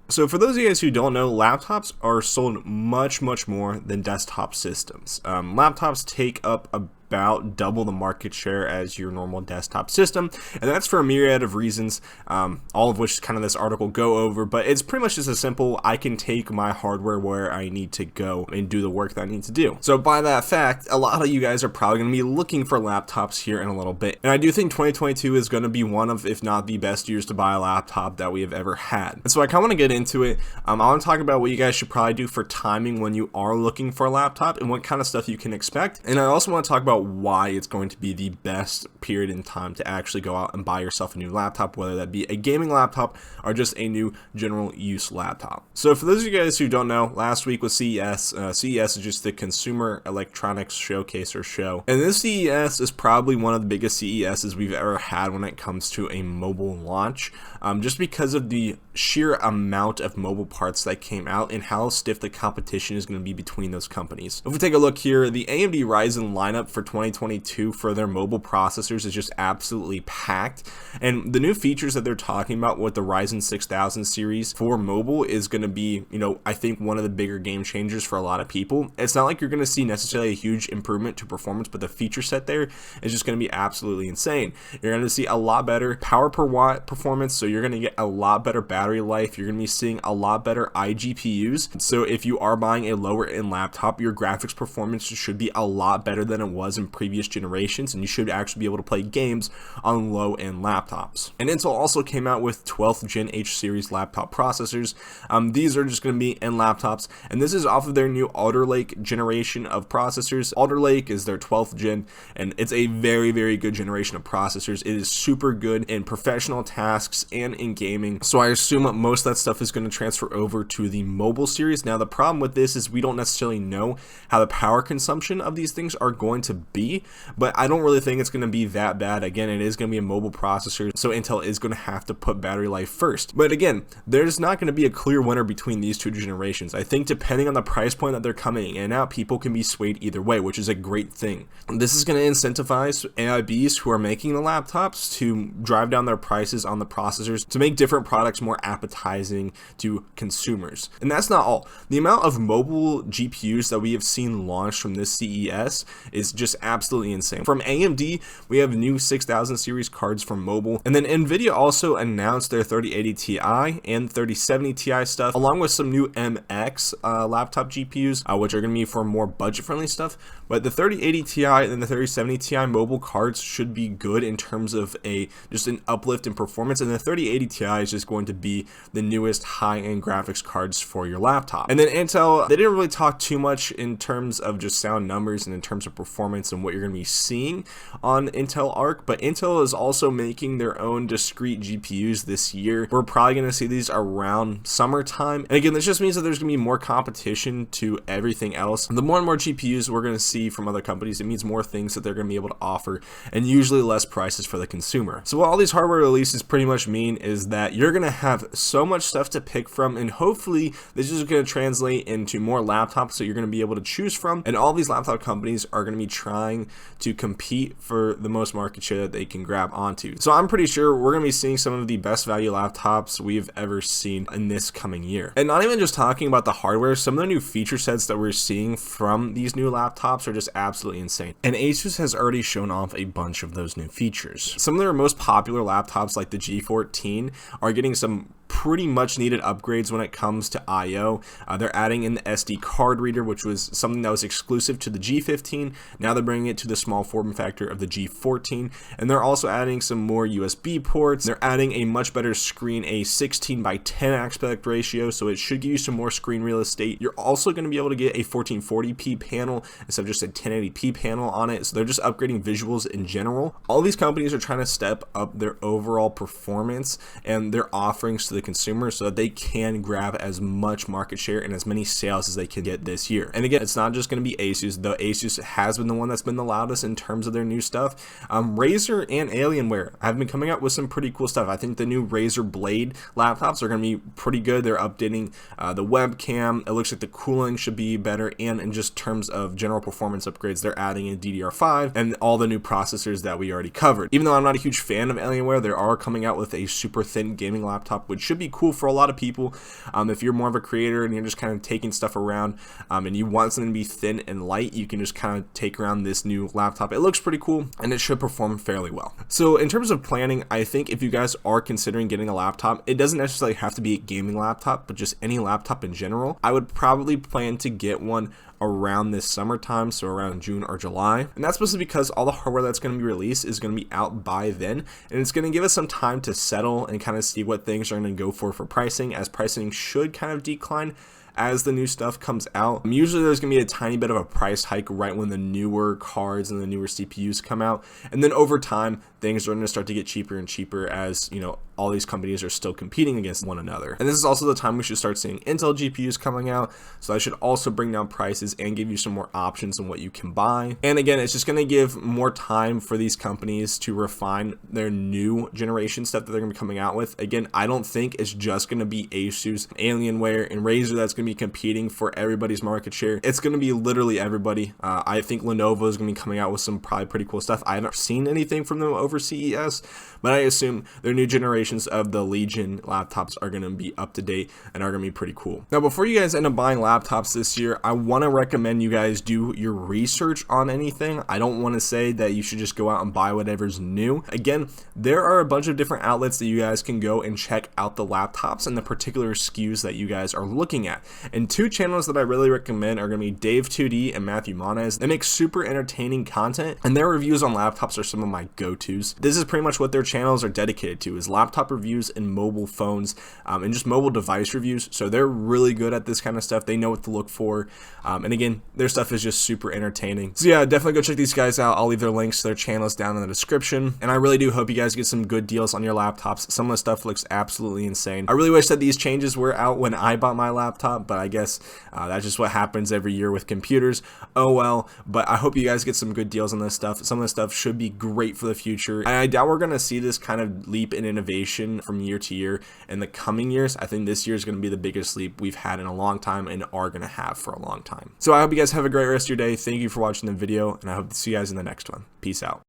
So for those of you guys who don't know, laptops are sold much more than desktop systems. Laptops take up about double the market share as your normal desktop system, and that's for a myriad of reasons, all of which kind of this article go over, but it's pretty much just as simple: I can take my hardware where I need to go and do the work that I need to do. So by that fact, a lot of you guys are probably going to be looking for laptops here in a little bit, and I do think 2022 is going to be one of, if not the best years to buy a laptop that we have ever had. And so I kind of want to get into it. I want to talk about what you guys should probably do for timing when you are looking for a laptop and what kind of stuff you can expect, and I also want to talk about why it's going to be the best period in time to actually go out and buy yourself a new laptop, whether that be a gaming laptop or just a new general use laptop. So for those of you guys who don't know, last week was CES. CES is just the Consumer Electronics Showcase or show, and this CES is probably one of the biggest CESs we've ever had when it comes to a mobile launch, just because of the sheer amount of mobile parts that came out and how stiff the competition is going to be between those companies. If we take a look here, the AMD Ryzen lineup for 2022 for their mobile processors is just absolutely packed, and the new features that they're talking about with the Ryzen 6000 series for mobile is going to be, I think one of the bigger game changers for a lot of people. It's not like you're going to see necessarily a huge improvement to performance, but the feature set there is just going to be absolutely insane. You're going to see a lot better power per watt performance, so you're going to get a lot better battery life. You're going to be seeing a lot better iGPUs, so if you are buying a lower end laptop, your graphics performance should be a lot better than it was in previous generations, and you should actually be able to play games on low end laptops. And Intel also came out with 12th gen H series laptop processors. These are just going to be in laptops, and this is off of their new Alder Lake generation of processors. Alder Lake is their 12th gen, and it's a very good generation of processors. It is super good in professional tasks and in gaming, so I assume most of that stuff is going to transfer over to the mobile series. Now the problem with this is we don't necessarily know how the power consumption of these things are going to be, but I don't really think it's going to be that bad. Again, it is going to be a mobile processor, so Intel is going to have to put battery life first. But again, there's not going to be a clear winner between these two generations. I think depending on the price point that they're coming in and out, people can be swayed either way, which is a great thing. This is going to incentivize AIBs who are making the laptops to drive down their prices on the processors to make different products more appetizing to consumers. And that's not all. The amount of mobile GPUs that we have seen launched from this CES is just absolutely insane. From AMD, we have new 6000 series cards for mobile, and then Nvidia also announced their 3080 Ti and 3070 Ti stuff, along with some new MX laptop GPUs, which are going to be for more budget-friendly stuff. But the 3080 Ti and the 3070 Ti mobile cards should be good in terms of just an uplift in performance, and the 3080 Ti is just going to be the newest high-end graphics cards for your laptop. And then Intel, they didn't really talk too much in terms of just sound numbers and in terms of performance and what you're going to be seeing on Intel Arc, but Intel is also making their own discrete GPUs this year. We're probably going to see these around summertime, and again, this just means that there's going to be more competition to everything else. The more and more GPUs we're going to see from other companies, it means more things that they're going to be able to offer, and usually less prices for the consumer. So what all these hardware releases pretty much mean is that you're going to have so much stuff to pick from, and hopefully this is going to translate into more laptops that you're going to be able to choose from, and all these laptop companies are going to be trying to compete for the most market share that they can grab onto. So I'm pretty sure we're going to be seeing some of the best value laptops we've ever seen in this coming year. And not even just talking about the hardware, some of the new feature sets that we're seeing from these new laptops are just absolutely insane. And Asus has already shown off a bunch of those new features. Some of their most popular laptops, like the G14, are getting some pretty much needed upgrades when it comes to I/O. They're adding in the SD card reader, which was something that was exclusive to the G15. Now they're bringing it to the small form factor of the G14, and they're also adding some more USB ports. They're adding a much better screen, a 16:10 aspect ratio, so it should give you some more screen real estate. You're also going to be able to get a 1440p panel instead of just a 1080p panel on it, so they're just upgrading visuals in general. All these companies are trying to step up their overall performance and their offerings to the consumer so that they can grab as much market share and as many sales as they can get this year. And again, it's not just going to be Asus, though Asus has been the one that's been the loudest in terms of their new stuff. Razer and Alienware have been coming out with some pretty cool stuff. I think the new Razer Blade laptops are going to be pretty good. They're updating the webcam. It looks like the cooling should be better, and in just terms of general performance upgrades, they're adding in DDR5 and all the new processors that we already covered. Even though I'm not a huge fan of Alienware, they are coming out with a super thin gaming laptop, which should be cool for a lot of people. If you're more of a creator and you're just kind of taking stuff around and you want something to be thin and light, you can just kind of take around this new laptop. It looks pretty cool and it should perform fairly well. So in terms of planning, I think if you guys are considering getting a laptop, it doesn't necessarily have to be a gaming laptop, but just any laptop in general. I would probably plan to get one around this summertime, so around June or July, and that's mostly because all the hardware that's going to be released is going to be out by then, and it's going to give us some time to settle and kind of see what things are going to go for pricing, as pricing should kind of decline as the new stuff comes out. Usually there's going to be a tiny bit of a price hike right when the newer cards and the newer CPUs come out, and then over time things are going to start to get cheaper and cheaper as, you know, all these companies are still competing against one another. And this is also the time we should start seeing Intel GPUs coming out, so that should also bring down prices and give you some more options on what you can buy. And again, it's just going to give more time for these companies to refine their new generation stuff that they're going to be coming out with. Again, I don't think it's just going to be Asus, Alienware, and Razer that's going to be competing for everybody's market share. It's going to be literally everybody. I think Lenovo is going to be coming out with some probably pretty cool stuff. I haven't seen anything from them over CES, but I assume their new generations of the Legion laptops are going to be up to date and are going to be pretty cool. Now, before you guys end up buying laptops this year, I want to recommend you guys do your research on anything. I don't want to say that you should just go out and buy whatever's new. Again, there are a bunch of different outlets that you guys can go and check out the laptops and the particular SKUs that you guys are looking at. And two channels that I really recommend are going to be Dave2D and Matthew Monez. They make super entertaining content, and their reviews on laptops are some of my go-tos. This is pretty much what their channels are dedicated to, is laptop reviews and mobile phones and just mobile device reviews. So they're really good at this kind of stuff. They know what to look for, and again, their stuff is just super entertaining. So yeah, definitely go check these guys out. I'll leave their links to their channels down in the description, and I really do hope you guys get some good deals on your laptops. Some of the stuff looks absolutely insane. I really wish that these changes were out when I bought my laptop, but I guess that's just what happens every year with computers. Oh well. But I hope you guys get some good deals on this stuff. Some of the stuff should be great for the future, and I doubt we're going to see this kind of leap in innovation from year to year in the coming years. I think this year is going to be the biggest leap we've had in a long time and are going to have for a long time. So I hope you guys have a great rest of your day. Thank you for watching the video, and I hope to see you guys in the next one. Peace out.